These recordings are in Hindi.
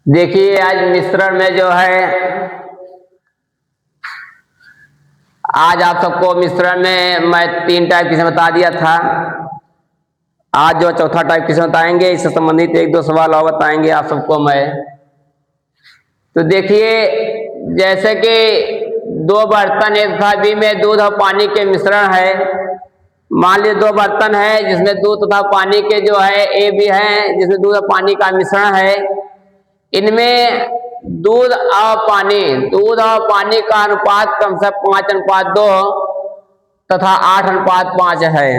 देखिए आज मिश्रण में जो है, आज आप सबको मिश्रण में मैं 3 टाइप किस्म बता दिया था। आज जो चौथा टाइप किस्म बताएंगे, इससे संबंधित 1-2 सवाल और बताएंगे आप सबको मैं। तो देखिए, जैसे कि 2 बर्तन एक थाली में दूध और पानी के मिश्रण है। मान लीजिए 2 बर्तन है जिसमें दूध तथा पानी के जो है ए भी है, जिसमें दूध और पानी का मिश्रण है। इनमें दूध और पानी का अनुपात कम से 5:2 तथा 8:5 है।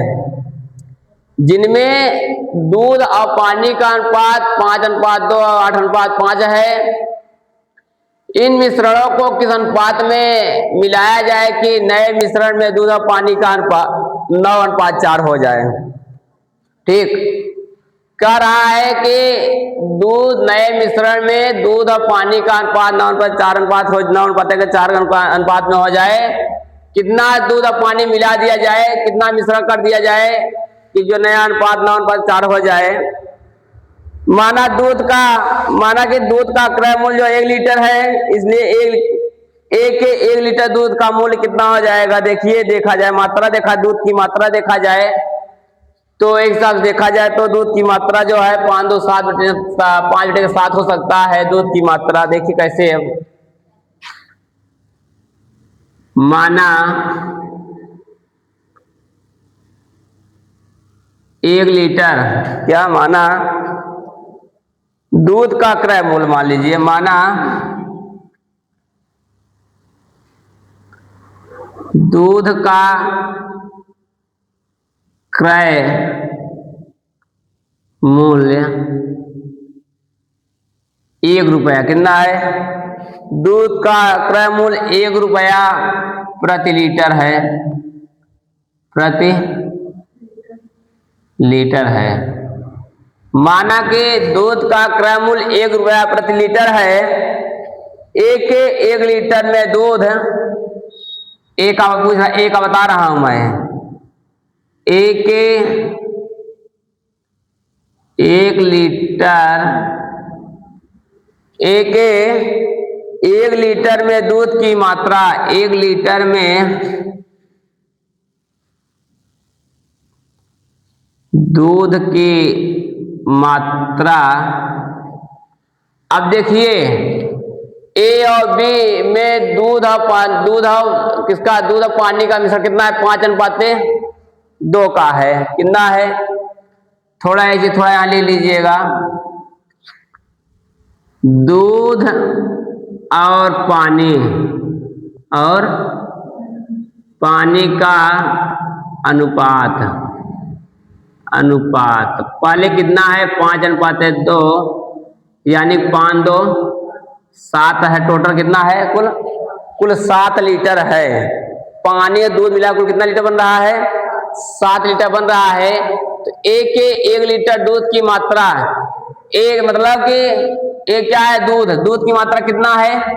जिनमें दूध और पानी का अनुपात 5:2 और 8:5 है, इन मिश्रणों को किस अनुपात में मिलाया जाए कि नए मिश्रण में दूध और पानी का अनुपात 9:4 हो जाए। ठीक, कह रहा है कि दूध नए मिश्रण में दूध और पानी का अनुपात 9:4 अनुपात में हो जाए। कितना दूध और पानी मिला दिया जाए, कितना मिश्रण कर दिया जाए कि जो नया अनुपात 9:4 हो जाए। माना कि दूध का क्रय मूल्य जो 1 लीटर है, इसलिए 1 लीटर दूध का मूल्य कितना हो जाएगा। देखिए, देखा जाए दूध की मात्रा देखा जाए तो एक हिसाब से देखा जाए तो दूध की मात्रा जो है 5/7 हो सकता है। दूध की मात्रा देखिए कैसे है। माना 1 लीटर, क्या माना दूध का क्रय मूल्य, मान लीजिए माना दूध का क्रय मूल्य 1 रुपया। कितना है? दूध का क्रय मूल्य 1 रुपया प्रति लीटर है, प्रति लीटर है। माना कि दूध का क्रय मूल्य 1 रुपया प्रति लीटर है। 1 लीटर में दूध, एक का बता रहा हूं मैं, एक लीटर में दूध की मात्रा, 1 लीटर में दूध की मात्रा। अब देखिए, ए और बी में दूध और पानी का मिश्रण कितना है? 5:2 का है। कितना है? थोड़ा यहां ले लीजिएगा। दूध और पानी का अनुपात पहले कितना है? 5:2, यानी 5×2 7 है। टोटल कितना है? कुल 7 लीटर है। पानी और दूध मिला कुल कितना लीटर बन रहा है? 7 लीटर बन रहा है। तो 1 लीटर दूध की मात्रा, एक मतलब कि एक क्या है? दूध की मात्रा कितना है?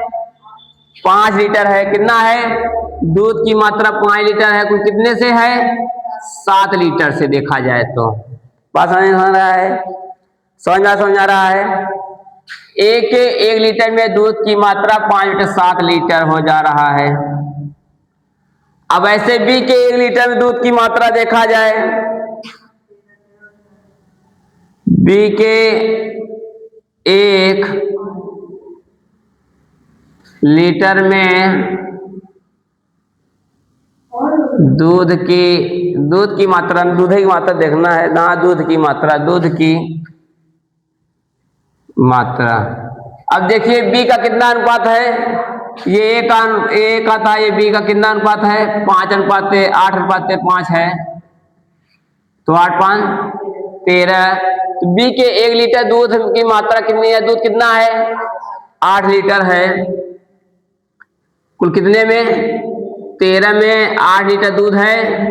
5 लीटर है। कितना है? दूध की मात्रा 5 लीटर है। कुल कितने से है? 7 लीटर से देखा जाए तो। बात समझ रहा है? समझ आ रहा है? 1 लीटर में दूध की मात्रा 5/7 लीटर हो जा रहा है। अब ऐसे बी के 1 लीटर में दूध की मात्रा देखा जाए, बी के 1 लीटर में दूध की मात्रा देखना है ना, दूध की मात्रा। अब देखिए बी का कितना अनुपात है? ये ए का था, ये बी का कितना अनुपात है? 8:5 है। तो 8×5 13। तो बी के 1 लीटर दूध की मात्रा कितनी है? दूध कितना है? 8 लीटर है। कुल कितने में? 13 में 8 लीटर दूध है,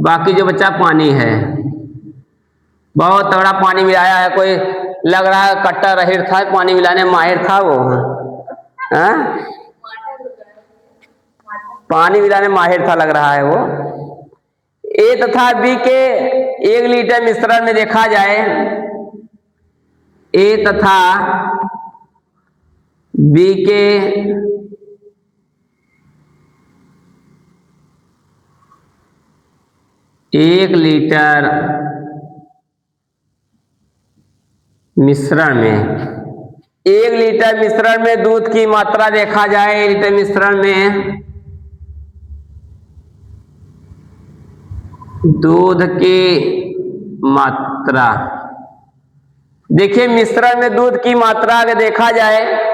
बाकी जो बच्चा पानी है। बहुत तगड़ा पानी मिलाया है। कोई लग रहा है कट्टा रहीर था, पानी मिलाने में माहिर था वो। पानी मिलाने में माहिर था लग रहा है वो। ए तथा बी के 1 लीटर मिश्रण में देखा जाए, ए तथा बी के 1 लीटर मिश्रण में 1 लीटर मिश्रण में दूध की मात्रा देखा जाए, 1 लीटर मिश्रण में दूध की मात्रा, देखिए मिश्रण में दूध की मात्रा अगर देखा जाए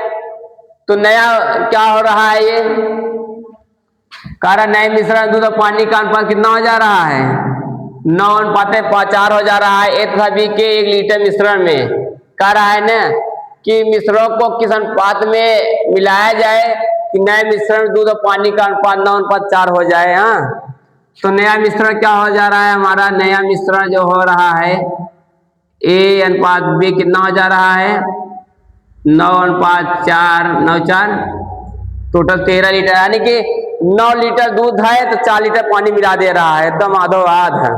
तो नया क्या हो रहा है, ये कारण नए मिश्रण दूध और पानी का अनुपात कितना हो जा रहा है, 9:4 हो जा रहा है। ए तथा बी के 1 लीटर मिश्रण में कह रहा है ना कि मिश्रणों को किस अनुपात में मिलाया जाए कि नए मिश्रण दूध और पानी का अनुपात 9:4 हो जाए। हाँ, तो नया मिश्रण क्या हो जा रहा है, हमारा नया मिश्रण जो हो रहा है ए अनुपात बी कितना हो जा रहा है, 9:4, 9:4 टोटल 13 लीटर, यानी कि 9 लीटर दूध है तो 4 लीटर पानी मिला दे रहा है, एकदम आधो आध है।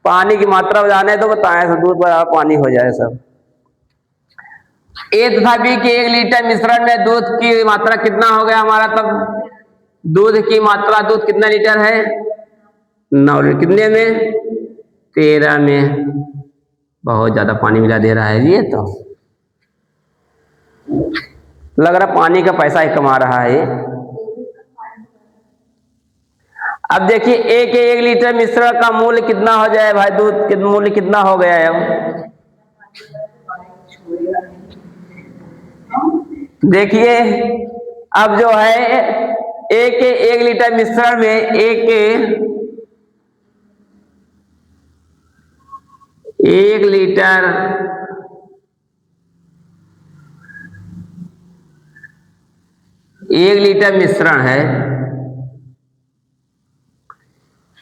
पानी की मात्रा बताने तो बताएं, सब दूध पर पानी हो जाए सब। ए तथा बी के 1 लीटर मिश्रण में दूध की मात्रा कितना हो गया हमारा, तब दूध की मात्रा, दूध कितना लीटर है, 9 लीटर, कितने में, 13 में, बहुत ज्यादा पानी मिला दे रहा है। ये तो लग रहा पानी का पैसा ही कमा रहा है। अब देखिए ए के 1 लीटर मिश्रण का मूल्य कितना हो जाए भाई, दूध के मूल्य कितना हो गया है, अब देखिए अब जो है ए के 1 लीटर मिश्रण में ए के 1 लीटर मिश्रण है,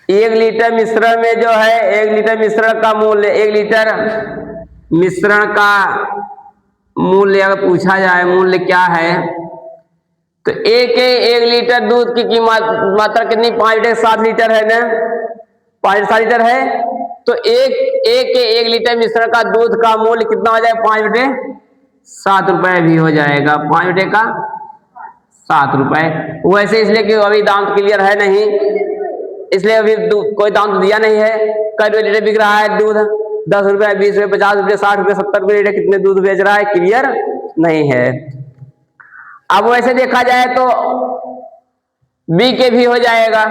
1 लीटर मिश्रण में जो है 1 लीटर मिश्रण का मूल्य, 1 लीटर मिश्रण का मूल्य अगर पूछा जाए मूल्य क्या है, तो ए के 1 लीटर दूध की मात्रा कितनी, 5.7 लीटर है ना, 5.7 लीटर है, तो एक के 1 लीटर मिश्रण का दूध का मूल्य कितना हो जाएगा, 5/7 रुपए भी हो जाएगा, 5/7 रुपए। वैसे इसलिए कि अभी दाम तो क्लियर है नहीं, इसलिए अभी कोई दाम तो दिया नहीं है। कई रुपए लीटर बिक रहा है दूध, 10 रुपए, 20 रुपए, 50 रुपए, 60 रुपए, 70 रुपए लीटर, कितने दूध बेच रहा है क्लियर नहीं है। अब वैसे देखा जाए तो बी के भी हो जाएगा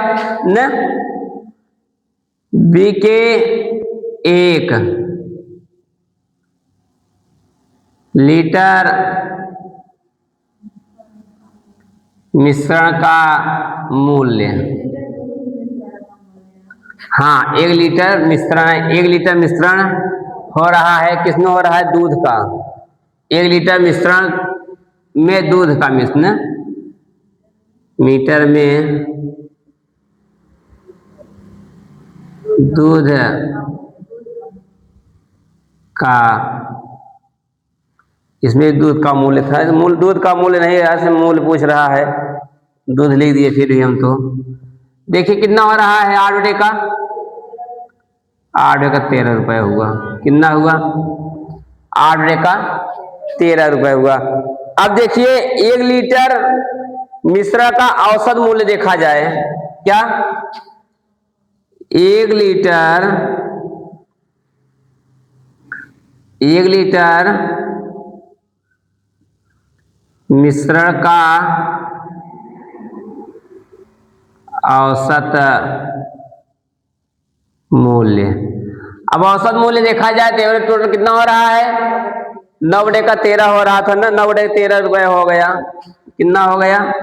ना, बी के 1 लीटर मिश्रण का मूल्य, हाँ 1 लीटर मिश्रण, 1 लीटर मिश्रण हो रहा है, किसमें हो रहा है, दूध का, 1 लीटर मिश्रण में दूध का मिश्रण, मीटर में दूध का, इसमें दूध का मूल्य था, मूल दूध का मूल्य नहीं है, ऐसे मूल्य पूछ रहा है, दूध लिख दिए फिर भी हम तो। देखिए कितना हो रहा है, 8 का 13 रुपए हुआ, कितना हुआ, 8 का 13 रुपए हुआ। अब देखिए 1 लीटर मिश्रण का औसत मूल्य देखा जाए, क्या 1 लीटर मिश्रण का औसत मूल्य, अब औसत मूल्य देखा जाए तो टोटल कितना हो रहा है, 9 का 13 हो रहा था ना, 9 का 13 रुपए हो गया, कितना हो गया,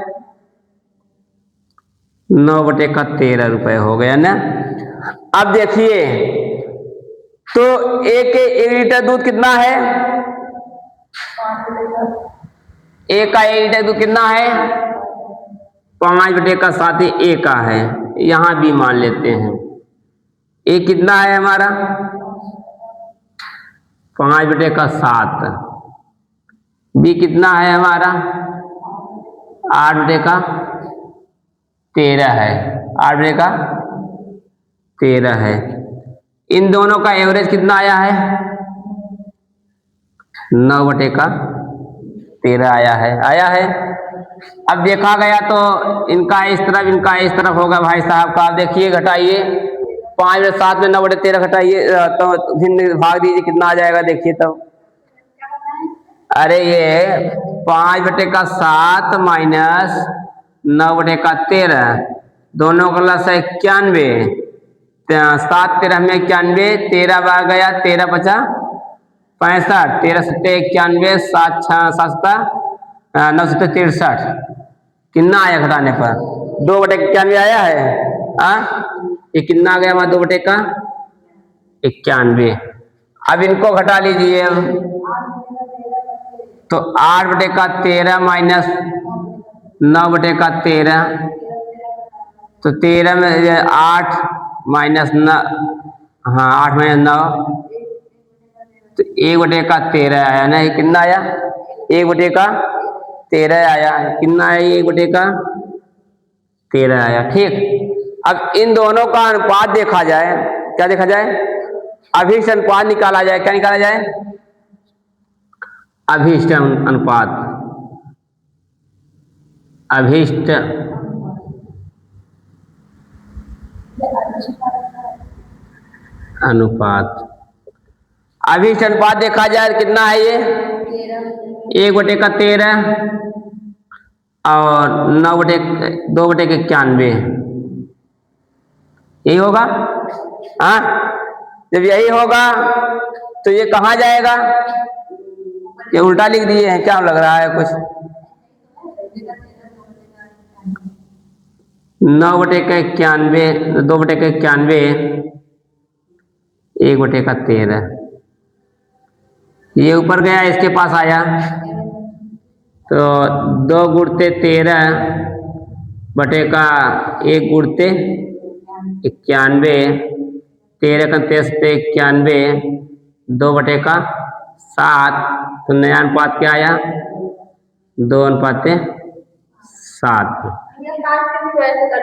9 का 13 रुपए हो गया ना। अब देखिए तो एक 1 लीटर दूध कितना है, एक का 1 लीटर दूध कितना है, 5/7 ए का है, यहां भी मान लेते हैं, ए कितना है हमारा, 5/7, बी कितना है हमारा, 8/13 है, 8/13 है। इन दोनों का एवरेज कितना आया है, 9/13 13 आया है। अब देखा गया तो इनका इस तरफ होगा भाई साहब का। आप देखिए घटाइए 5 में 7 में 9/13 घटाइए तो फिर भाग दीजिए कितना आ जाएगा देखिए तब। अरे ये 5/7 माइनस 9/13 दोनों का लस है 91। 7 13 में 91, 13 बार गया 13 बचा 65, 13 सत्ते 91, 7 9 सत्ते 63। कितना आया घटाने पर 2/91 आया है। ये कितना आ गया हमारा 2/91। अब इनको घटा लीजिए तो 8/13 माइनस 9/13 तो 13 में 8 माइनस 9, हाँ 8 माइनस 9 तो 1/13 आया ना। ये कितना आया 1/13 आया। कितना आया 1/13 आया। ठीक, अब इन दोनों का अनुपात देखा जाए। क्या देखा जाए? अभीष्ट अनुपात निकाला जाए। क्या निकाला जाए? अभीष्ट अनुपात। अभीष्ट अनुपात। अभीष्ट अनुपात देखा जाए कितना है ये 1/13 और 2/91 यही होगा। हाँ, जब यही होगा तो ये कहाँ जाएगा? ये उल्टा लिख दिए हैं क्या लग रहा है कुछ? 9/91 2/91 1/13 ये ऊपर गया इसके पास आया तो 2 गुणते 13 बटे का 1 गुणते 91, 13 का 91 2/7 तो नया अनुपात क्या आया 2:7।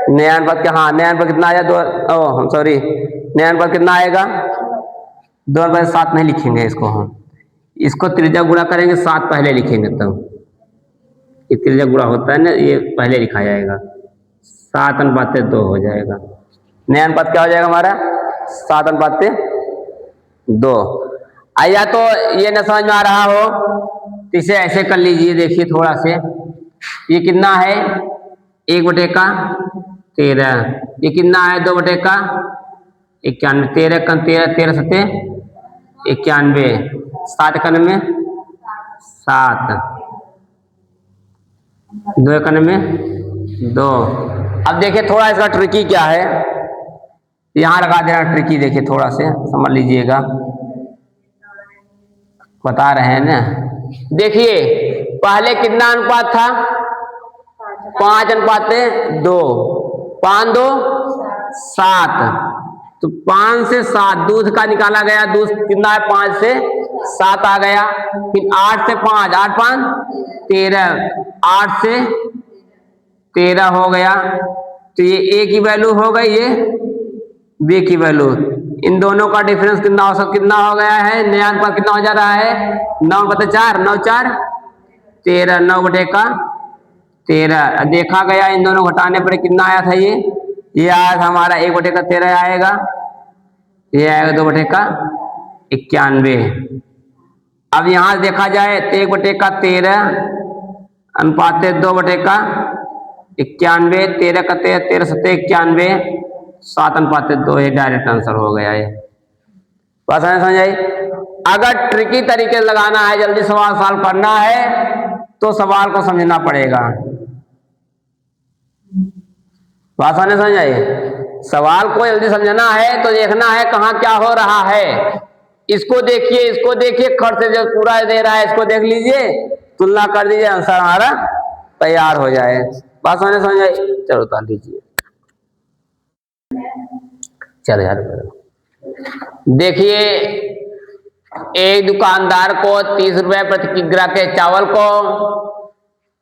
नया अनुपात क्या? हाँ नया अनुपात कितना आया 2 सॉरी नया अनुपात कितना आएगा 2:7 नहीं लिखेंगे इसको। हम इसको त्रिज्या गुणा करेंगे 7 पहले लिखेंगे तब। ये त्रिज्या गुणा होता है ना ये पहले लिखा जाएगा 7:2 हो जाएगा। नया अनुपात क्या हो जाएगा हमारा 7:2। या तो ये न समझ में आ रहा हो तो इसे ऐसे कर लीजिए। देखिए थोड़ा से ये कितना है 1/13। ये कितना है 2/91। 13 का 13 सत्ते 91 7 में 7 2 में 2। अब देखिए थोड़ा इसका ट्रिकी क्या है यहाँ लगा देना ट्रिकी। देखिए थोड़ा से समझ लीजिएगा बता रहे हैं ना। देखिए पहले कितना अनुपात था 5:2 5 2 7 तो 5 से 7 दूध का निकाला गया। दूध कितना है 5 से 7 आ गया। फिर 8 से 5 8 5 13 8 से 13 हो गया तो ये a की वैल्यू हो गई ये b की वैल्यू। इन दोनों का डिफरेंस कितना औसत कितना हो गया है? नया अनुपात कितना हो जा रहा है 9/4 9 4 13 9/13। देखा गया इन दोनों घटाने पर कितना आया था ये आया था हमारा 1/13 आएगा। ये आएगा 2/91। अब यहाँ देखा जाए तो 1/13 अनुपात 2/91 13 का 13 सत्ते 91 7:2 ये डायरेक्ट आंसर हो गया। ये बात समझ आई। अगर ट्रिकी तरीके से लगाना है जल्दी सवाल सॉल्व करना है तो सवाल को समझना पड़ेगा। बात समझ आई। सवाल को जल्दी समझना है तो देखना है कहाँ क्या हो रहा है। इसको देखिए खर्च से जो पूरा दे रहा है इसको देख लीजिए तुलना कर दीजिए आंसर हमारा तैयार हो जाए। बात समझ आई। चलो उतार लीजिए। चलो यार देखिए एक दुकानदार को 30 रुपए प्रति किग्रा के चावल को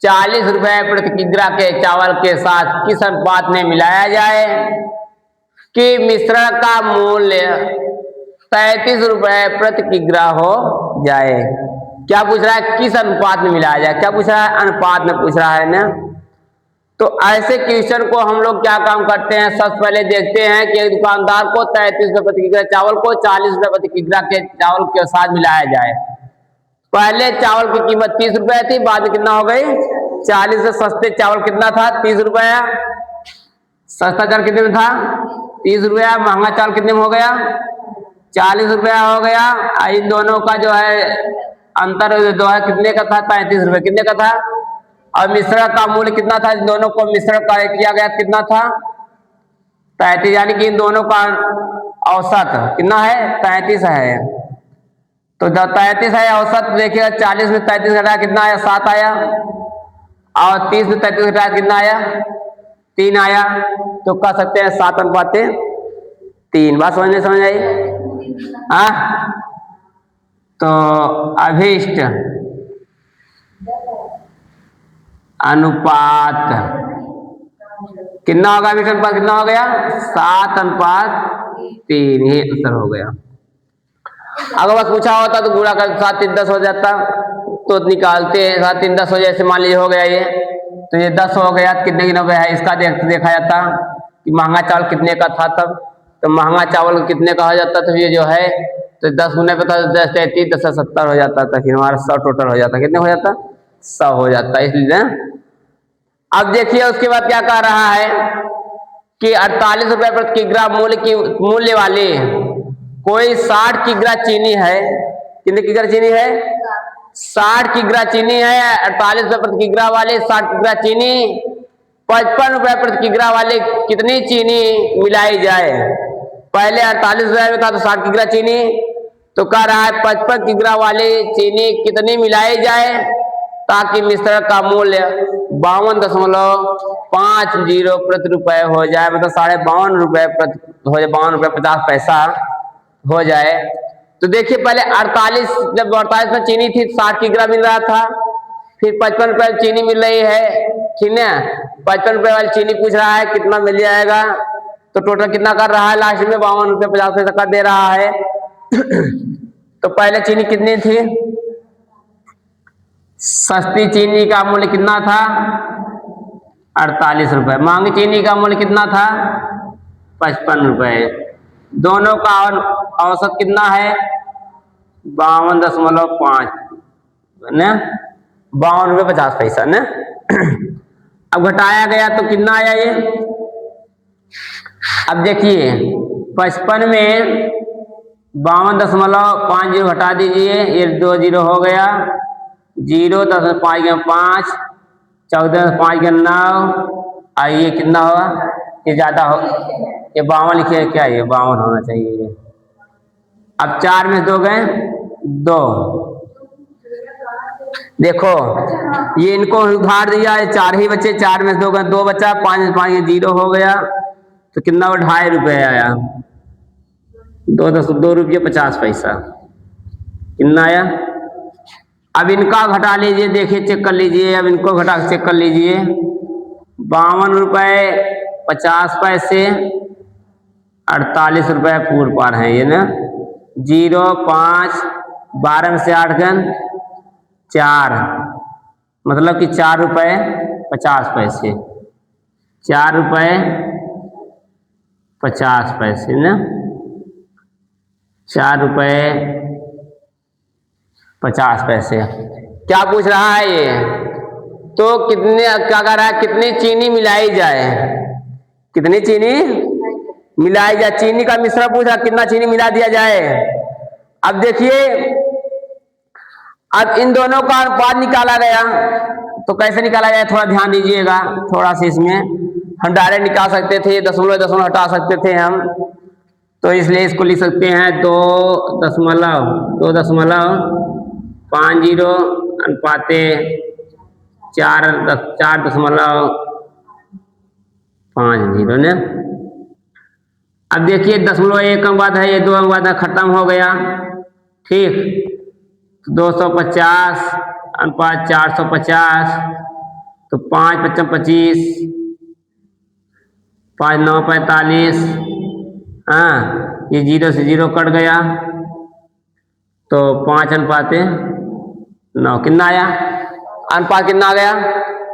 40 रुपए प्रति किग्रा के चावल के साथ किस अनुपात में मिलाया जाए कि मिश्रण का मूल्य 33 रुपए प्रति किग्रा हो जाए। क्या पूछ रहा है, किस अनुपात में मिलाया जाए, क्या पूछ रहा है, अनुपात में पूछ रहा है ना। तो ऐसे क्वेश्चन को हम लोग क्या काम करते हैं, सबसे पहले देखते हैं कि दुकानदार को 33 रुपए प्रति किग्रा चावल को 40 रुपए प्रति किग्रा के चावल के साथ मिलाया जाए। पहले चावल की कीमत 30 रुपए थी, बाद में कितना हो गई 40 से सस्ते चावल कितना था 30 रुपया, सस्ता चावल कितने में था 30 रुपया, महंगा चावल कितने में हो गया 40 रुपया हो गया। इन दोनों का जो है अंतर जो है कितने का था 35 रुपये, कितने का था। और मिश्रण का मूल्य कितना था, इन दोनों को मिश्रण किया गया कितना था 35, यानी कि इन दोनों का औसत कितना है 33 है। तो जब 33 है औसत देखिएगा, 40 में 33 घटाया कितना आया 7 आया, और 30 में 33 घटाया कितना आया 3 आया। तो कह सकते हैं 7:3। बात समझ आई। तो अभिष्ट अनुपात कितना होगा, अभिष्ट अनुपात कितना हो गया 7:3, ये आंसर हो गया। अगर बस पूछा होता तो गुणा कर 7 3 10 हो जाता, तो निकालते हैं 7 3 10 हो जाए, जैसे मान लीजिए हो गया ये, तो ये 10 हो गया, कितने की 90 है इसका देखा जाता कि महंगा चावल कितने का था तब, तो महंगा चावल कितने का हो जाता, तो ये जो है तो 10 गुने पे था 10 33 10 70 हो जाता था, फिर हमारा 100 टोटल हो जाता, कितने हो जाता 100 हो जाता, इसलिए। अब देखिए उसके बाद क्या कह रहा है कि 48 रुपए प्रति किग्रा मूल्य वाले कोई 60 किग्रा चीनी है, कितने किग्रा चीनी है 60 किग्रा चीनी है, 48 रुपए प्रति किग्रा वाले 60 किग्रा चीनी, 55 रुपए प्रति किग्रा वाले कितनी चीनी मिलाई जाए। पहले 48 रुपए में था तो 60 किग्रा चीनी, तो कह रहा है 55 किग्रा वाले चीनी कितनी मिलाई जाए ताकि मिश्रण का मूल्य 52.50 प्रति रुपए हो जाए, मतलब 52.5 रुपए प्रति हो जाए, 52 रुपए 50 पैसा हो जाए। तो देखिए पहले 48, जब 48 में चीनी थी 60 किग्रा मिल रहा था, फिर 55 रुपए चीनी मिल रही है, ठीक है 55 रुपए वाली चीनी पूछ रहा है कितना मिल जाएगा, तो टोटल कितना कर रहा है लास्ट में 52 रुपए 50 पैसा कर दे रहा है। तो पहले चीनी कितनी थी, सस्ती चीनी का मूल्य कितना था 48 रुपए, महंगी चीनी का मूल्य कितना था 55 रुपए, दोनों का औसत कितना है 52.5 न 52 रुपये 50 पैसा न। अब घटाया गया तो कितना आया ये, अब देखिए 55 में 52.50 घटा दीजिए, ये 2 0 हो गया, 0 10.5 के 5 14.5 के 9, आइए कितना होगा, ये ज्यादा हो, ये 52 लिखिए, क्या ये 52 होना चाहिए ये। अब 4 में 2 गए 2, देखो ये इनको उधार दिया है, 4 ही बच्चे, 4 में 2 गए 2 बचा, 5 में 5 0 हो गया, तो कितना वो 2.5 रुपये आया, 2 रुपये 50 पैसा कितना आया। अब इनका घटा लीजिए, देखिए चेक कर लीजिए, अब इनको घटा चेक कर लीजिए, 52 रुपये 50 पैसे 48 रुपये पूर्व पार है ये ना, 0 5 12 में से 8 गन 4, मतलब कि 4 रुपये 50 पैसे, 4 रुपये 50 पैसे ना, 4 रुपये 50 पैसे। क्या पूछ रहा है ये, तो कितने, क्या कर रहा है कितनी चीनी मिलाई जाए, कितनी चीनी मिलाई जाए, चीनी का मिश्रण पूछ रहा कितना चीनी मिला दिया जाए। अब देखिए अब इन दोनों का अनुपात निकाला गया, तो कैसे निकाला जाए थोड़ा ध्यान दीजिएगा, थोड़ा सा इसमें हम डायरेक्ट निकाल सकते थे, दशमलव हटा सकते थे हम, तो इसलिए इसको लिख सकते हैं 2.50 अनुपाते 4.50 ने। अब देखिए 0.1 अंक बाद है, ये 2 अंक बाद खत्म हो गया, ठीक 250 अनुपात 450, तो 5 55 25, 5 9 45, हाँ ये 0 से 0 कट गया, तो 5 अनुपाते 9 कितना आया, अनुपात कितना आ गया,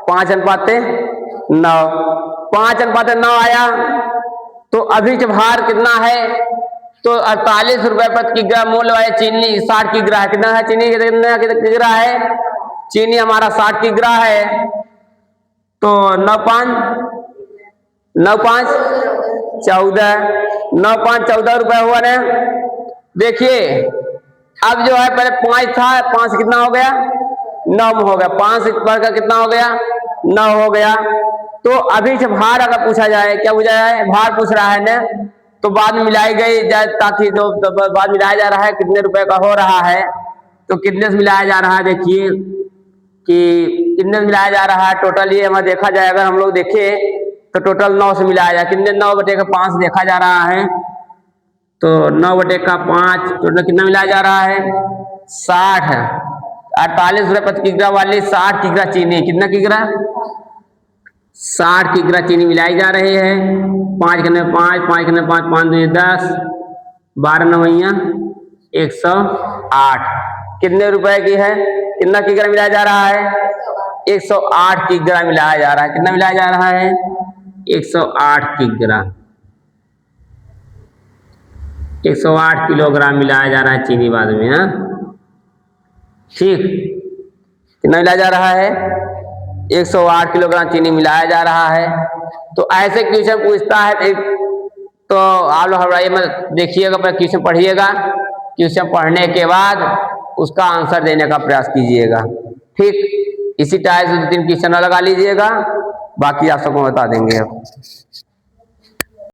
5:9। 5:9 आया तो अभिक्ष भार कितना है, तो 48 रुपए प्रति किग्रा मूल्य वाले चीनी 60 किग्रा है। कितना है चीनी, कितना किग्रा है, चीनी हमारा 60 किग्रा है। तो 9 5 14, 9 5 14 रुपए हुआ ना। देखिए अब जो है पहले 5 था, 5 कितना हो गया, 9 हो गया, 5 का कितना हो गया, 9 हो गया। तो अभिक्ष भार अगर पूछा जाए, क्या पूछा जाए, भार पूछ रहा है ना, तो बाद में मिलाई गई जाए, ताकि तो बाद मिलाया जा रहा है कितने रुपए का हो रहा है, तो कितने से मिलाया जा रहा है, देखिए कि कितने से मिलाया जा रहा है। टोटल ये हमें देखा जाए, अगर हम लोग देखें तो टोटल 9 से मिलाया जाए, कितने 9/5 देखा जा रहा है। तो 9/5 टोटल कितना मिलाया जा रहा है, 60। 48 रुपए प्रति किग्रा वाली 60 किग्रा चीनी, कितना किग्रा, 60 किग्रा चीनी मिलाई जा रही है। 5 5 5 5 5 2 10, 12 9 108 कितने रुपए की है, कितना किग्रा मिलाया जा रहा है, 108 किग्रा मिलाया जा रहा है। कितना मिलाया जा रहा है, 108 किग्रा, 108 किलोग्राम मिलाया जा रहा है चीनी बाद में। हाँ ठीक, कितना मिलाया जा रहा है, 108 किलोग्राम चीनी मिलाया जा रहा है। तो ऐसे क्वेश्चन पूछता है, तो आप लोग हमारा देखिएगा, क्वेश्चन पढ़िएगा, क्वेश्चन पढ़ने के बाद उसका आंसर देने का प्रयास कीजिएगा। ठीक, इसी टाइप से 2-3 क्वेश्चन लगा लीजिएगा, बाकी आप सबको बता देंगे अब।